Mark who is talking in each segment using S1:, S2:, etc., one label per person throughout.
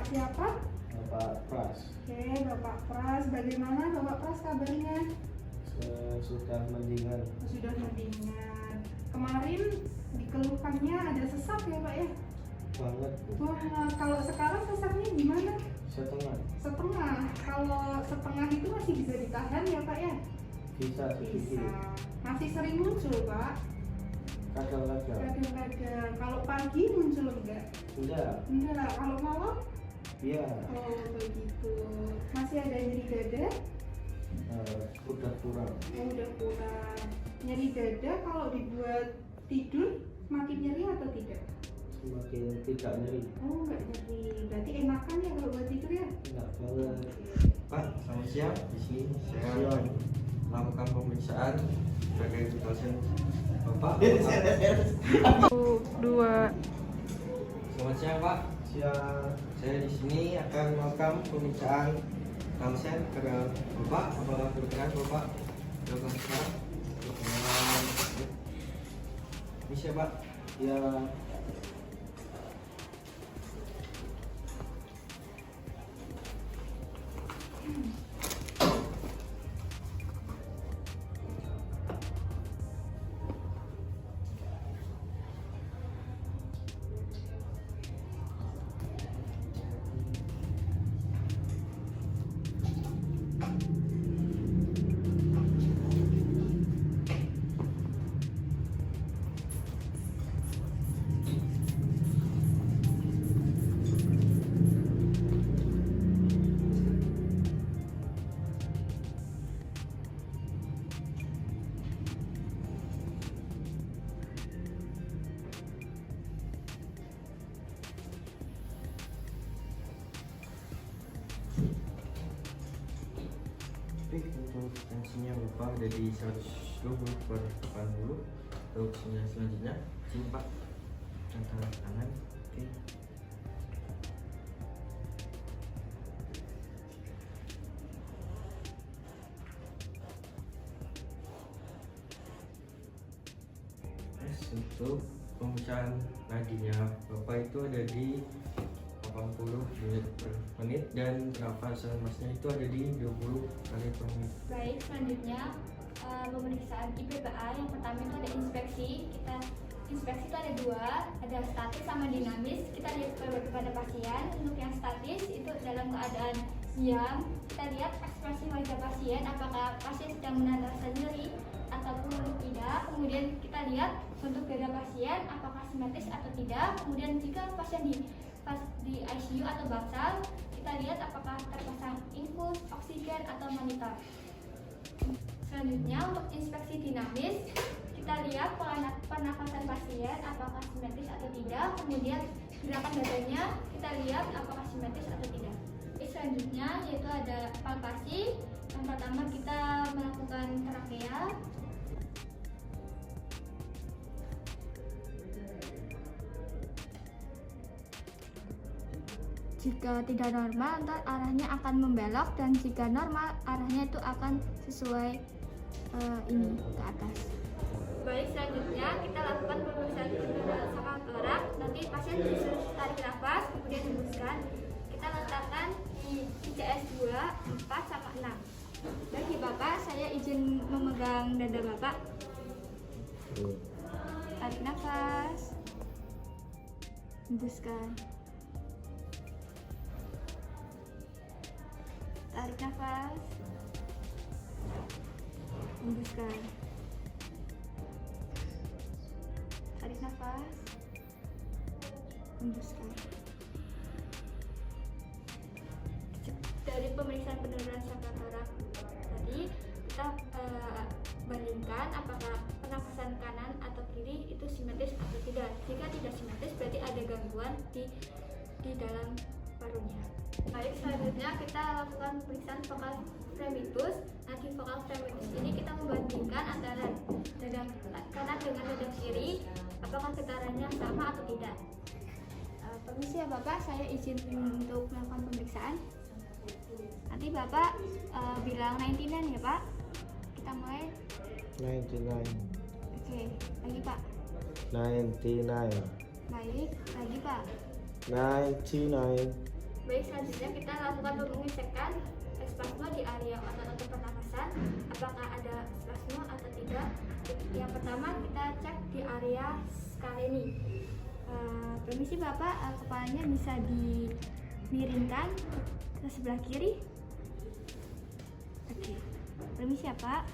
S1: siapa?
S2: Bapak Pras.
S1: Oke, Bapak Pras. Bagaimana Bapak Pras kabarnya?
S2: Sudah mendingan.
S1: Sudah mendingan. Kemarin dikeluhkannya ada sesak ya Pak ya?
S2: Banget.
S1: Wah, kalau sekarang sesaknya gimana?
S2: Setengah.
S1: Setengah. Kalau setengah itu masih bisa ditahan ya Pak ya?
S2: Bisa sedikit.
S1: Bisa. Masih sering muncul Pak?
S2: Kadang-kadang.
S1: Kadang-kadang. Kalau pagi muncul enggak?
S2: Enggak.
S1: Enggak. Kalau malam?
S2: Iya.
S1: Oh begitu. Masih ada nyeri dada?
S2: Udah kurang.
S1: Oh, udah kurang. Nyeri dada kalau dibuat tidur makin nyeri atau tidak?
S2: Semakin tidak nyeri.
S1: Oh enggak nyeri. Berarti enakan ya kalau buat tidur ya?
S2: Enggak banget.
S3: Pak, selamat siang. Di sini saya
S2: Siang.
S3: melakukan pemeriksaan sebagai pasien Bapak.
S1: Dua.
S3: Selamat siang, Pak.
S2: Siang.
S3: Saya di sini akan melakukan pemeriksaan pasien ke Bapak. Apakah berkenan Bapak? Lakukan sekarang. Bisa, Pak.
S2: Ya.
S3: Untuk tensinya Bapak ada di 120/80. Untuk selanjutnya, sini Pak. Angkat tangan. Oke. Untuk pemeriksaan nadinya Bapak itu ada di 80 unit per menit dan pernafasan masnya itu ada di 20 kali per menit.
S4: Baik, selanjutnya pemeriksaan IPPA. Yang pertama itu ada inspeksi. Inspeksi itu ada dua, ada statis sama dinamis. Kita lihat kepada pasien. Untuk yang statis itu dalam keadaan diam, kita lihat ekspresi wajah pasien, apakah pasien sedang menahan rasa nyeri ataupun tidak. Kemudian kita lihat untuk dada pasien apakah simetris atau tidak. Kemudian jika pasien di ICU atau bangsal, kita lihat apakah terpasang infus, oksigen atau monitor. Selanjutnya untuk inspeksi dinamis, kita lihat pola pernafasan pasien apakah simetris atau tidak. Kemudian gerakan dadanya kita lihat apakah simetris atau tidak. Selanjutnya yaitu ada palpasi. Yang pertama kita melakukan trakea. Jika tidak normal, ntar arahnya akan membelok, dan jika normal, arahnya itu akan sesuai ini ke atas. Baik, selanjutnya kita lakukan pemeriksaan sama torak. Nanti pasien disuruh tarik nafas, kemudian hembuskan. Kita letakkan di ICS 2, 4, sama 6. Bagi Bapak, saya izin memegang dada Bapak. Tarik nafas, hembuskan. Tarik nafas, hembuskan. Tarik nafas, hembuskan. Dari pemeriksaan penurunan sakit torak tadi, kita bandingkan apakah pernafasan kanan atau kiri itu simetris atau tidak. Jika tidak simetris, berarti ada gangguan di dalam parunya. Baik, selanjutnya kita lakukan pemeriksaan vokal fremitus. Nah, di vokal fremitus ini kita membandingkan antara dada kanan dengan dada kiri, apakah getarannya sama atau tidak. Permisi ya Bapak, saya izin untuk melakukan pemeriksaan. Nanti Bapak bilang 99 ya Pak. Kita mulai.
S2: 99.
S4: Oke, lagi Pak.
S2: 99.
S4: Baik, lagi Pak.
S2: 99.
S4: Baik, selanjutnya kita lakukan pengecekan spasme di area otot pernapasan, apakah ada spasme atau tidak. Yang pertama kita cek di area skaleni. Permisi Bapak, kepalanya bisa dimiringkan ke sebelah kiri. Oke, permisi ya Pak.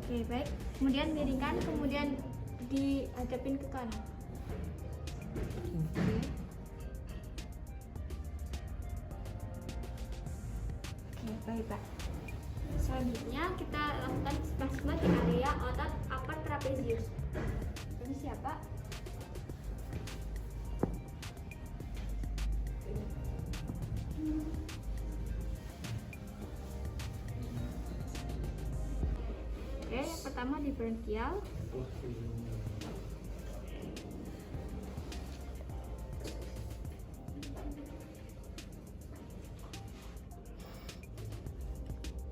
S4: Oke, baik. Kemudian miringkan, kemudian dihadapin ke kanan. Oke. Oke, baik Pak. Selanjutnya kita lakukan spasme di area otot upper trapezius. Permisi ya Pak. Oke, yang pertama di branchial.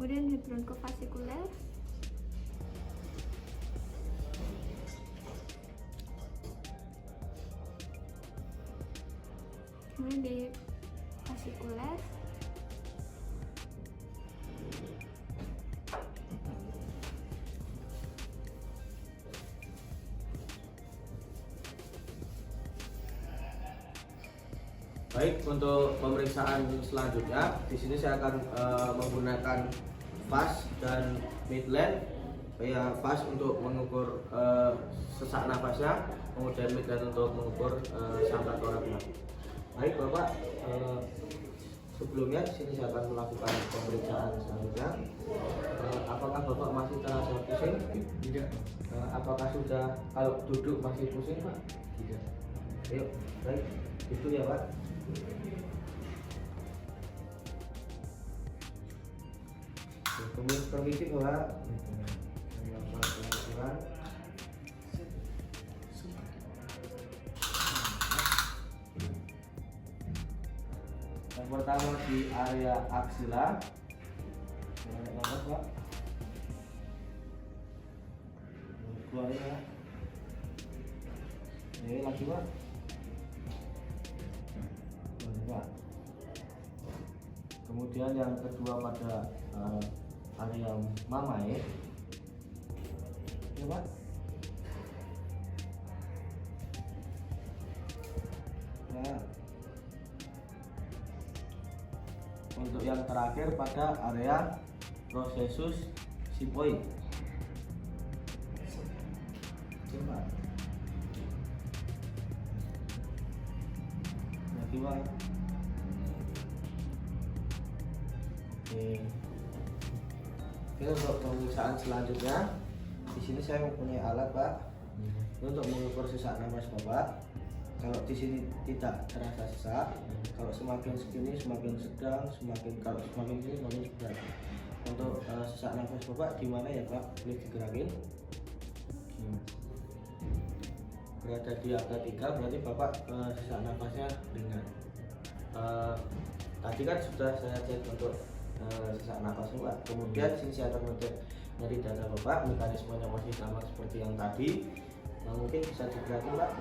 S4: Kemudian di bronchovasikuler. Kemudian di vasikuler.
S2: Baik, untuk pemeriksaan selanjutnya di sini saya akan menggunakan vas dan midline. Ya, vas untuk mengukur sesak nafasnya, kemudian midline untuk mengukur sangka toraknya. Baik Bapak, sebelumnya di sini saya akan melakukan pemeriksaan selanjutnya. Apakah Bapak masih terasa pusing?
S3: Tidak.
S2: Apakah sudah kalau duduk masih pusing Pak?
S3: Tidak.
S2: Yuk, baik, itu ya Pak. Kemudian permisi Bapak. Yang pertama di area aksila. Pak. Keluarin ya. Ini lagi Pak. Pak. Kemudian yang kedua pada area mamae. Ya Pak. Ya. Untuk yang terakhir pada area processus sipoi. Coba. Lagi Pak. Oke. Oke, untuk pemeriksaan selanjutnya di sini saya mempunyai alat Pak. Ini untuk mengukur sesak napas Bapak. Kalau di sini tidak terasa sesak, kalau semakin segini semakin sedang, kalau semakin sini semakin berat. Untuk sesak nafas Bapak di mana ya Pak? Boleh digerakin. Berada di angka 3, berarti Bapak sesak nafasnya ringan. Tadi kan sudah saya cek untuk sesak nafas Pak. Kemudian sini saya akan mengecek dari dada Bapak, mekanismenya masih sama seperti yang tadi. Mungkin bisa digerakin Pak.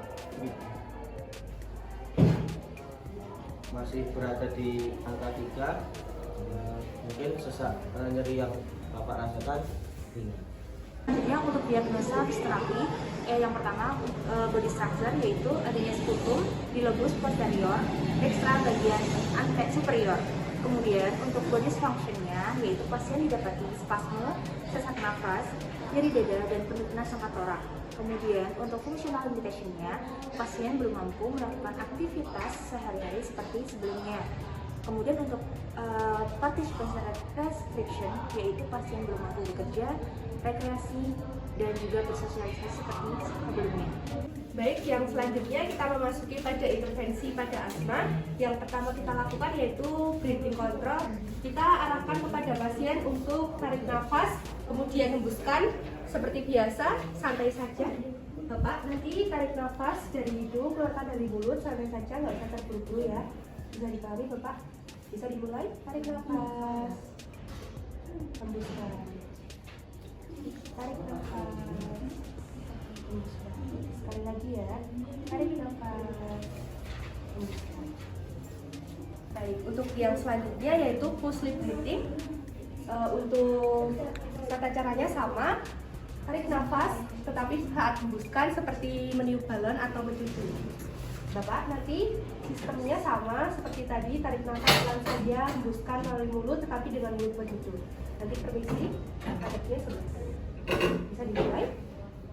S2: Masih berada di angka 3. Mungkin sesak nyeri yang Bapak rasakan ringan.
S5: Selanjutnya untuk diagnosa terapi, yang pertama body structure, yaitu adanya sputum di lobus posterior ekstra bagian superior. Kemudian untuk body functionnya, yaitu pasien didapati spasme, sesak nafas, nyeri dada dan penurunan sangka torak. Kemudian untuk functional limitationnya, pasien belum mampu melakukan aktivitas sehari-hari seperti sebelumnya. Kemudian untuk participation restriction, yaitu pasien belum mampu bekerja, rekreasi, dan juga bersosialisasi seperti sebelumnya.
S1: Baik, yang selanjutnya kita memasuki pada intervensi pada asma. Yang pertama kita lakukan yaitu breathing control. Kita arahkan kepada pasien untuk tarik nafas, kemudian hembuskan seperti biasa, santai saja. Bapak nanti tarik nafas dari hidung, keluarkan dari mulut, santai saja, nggak usah terburu-buru ya. Bisa ditarik Bapak, bisa dimulai, tarik nafas, hembuskan, tarik nafas, hembuskan. Sekali lagi ya, tarik nafas, Baik, untuk yang selanjutnya yaitu push lip breathing. Untuk tata caranya sama, tarik nafas tetapi saat hembuskan seperti meniup balon atau mencucu. Bapak, nanti sistemnya sama seperti tadi, tarik nafas pelan saja, hembuskan melalui mulut tetapi dengan mulut mencucu. Nanti permisi, adabnya sebelah sana. Bisa dimulai.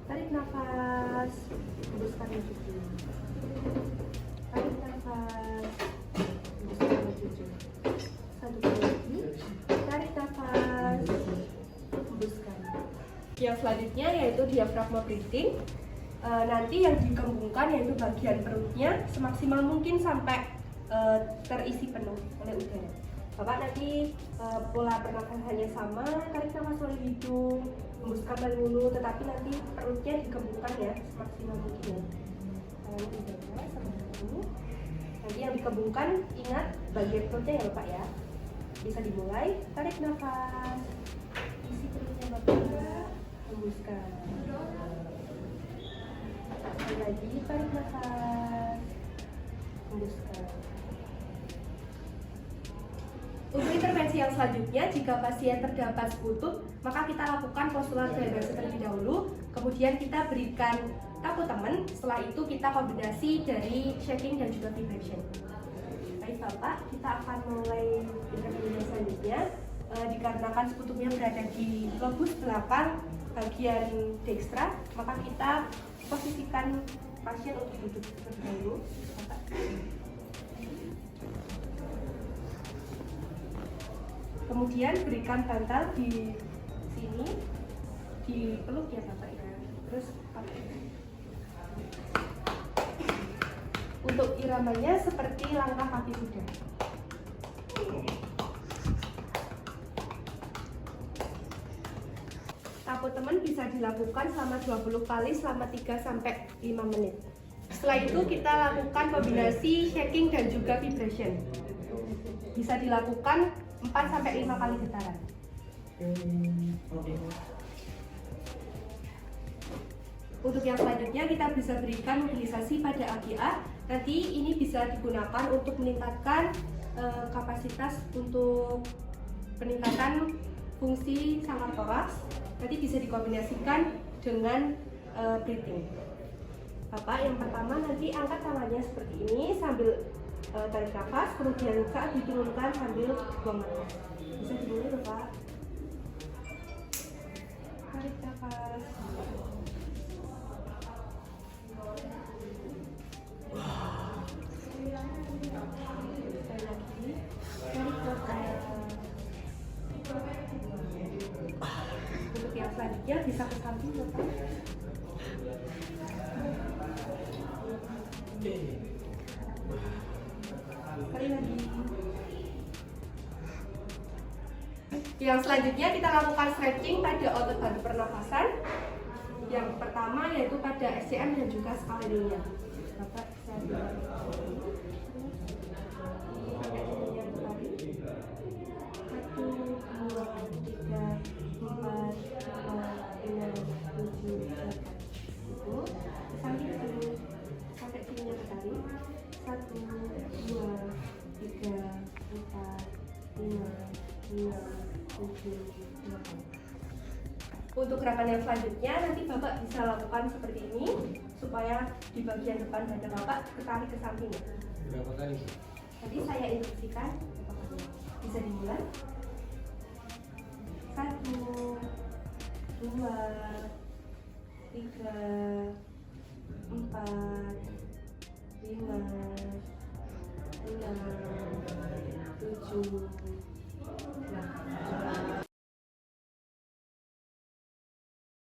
S1: Tarik nafas, hembuskan mencucu. Tarik nafas, hembuskan mencucu. Satu kali lagi. Tarik nafas, hembuskan. Yang selanjutnya yaitu diafragma breathing. Nanti yang dikembungkan yaitu bagian perutnya semaksimal mungkin sampai terisi penuh oleh udara. Bapak nanti pola pernafasannya sama, tarik nafas melalui hidung, hembuskan melalui mulut, tetapi nanti perutnya dikembungkan ya semaksimal mungkin ya. Nanti yang dikembungkan ingat bagian perutnya ya Bapak ya. Bisa dimulai, tarik nafas, isi perutnya Bapak, hembuskan. Lagi, tarik nafas, hembuskan. Untuk intervensi yang selanjutnya, jika pasien terdapat sekutu, maka kita lakukan postural drainase terlebih dahulu, kemudian kita berikan tapu teman, setelah itu kita kombinasi dari shaking dan juga vibration. Baik Bapak, kita akan mulai intervensi selanjutnya. Dikarenakan sekutunya berada di lobus belakang bagian dextra, maka kita posisikan pasien untuk duduk terlebih dahulu. Kemudian berikan bantal di sini, dipeluk ya Bapak ya. Terus untuk iramanya seperti langkah kaki kuda. Tapu teman bisa dilakukan selama 20 kali selama 3-5 menit. Setelah itu kita lakukan kombinasi shaking dan juga vibration. Bisa dilakukan 4-5 kali getaran. Untuk yang selanjutnya kita bisa berikan mobilisasi pada AGA. Nanti ini bisa digunakan untuk meningkatkan kapasitas untuk peningkatan fungsi sangkar toraks. Nanti bisa dikombinasikan dengan breathing. Bapak, yang pertama nanti angkat tangannya seperti ini sambil tarik nafas, kemudian saat diturunkan sambil buang nafas. Bisa dimulai Bapak. Tarik nafas. Sekali lagi, tarik nafas. Untuk yang selanjutnya bisa ke samping Bapak. Sekali lagi. Yang selanjutnya kita lakukan stretching pada otot bantu pernafasan. Yang pertama yaitu pada SCM dan juga skalenoidnya. Bapak saya Untuk gerakan yang selanjutnya nanti Bapak bisa lakukan seperti ini supaya di bagian depan dada Bapak ketarik ke samping.
S2: Berapa kali?
S1: Tadi saya instruksikan, bisa dimulai. 1, 2, 3, 4, 5, 6, 7,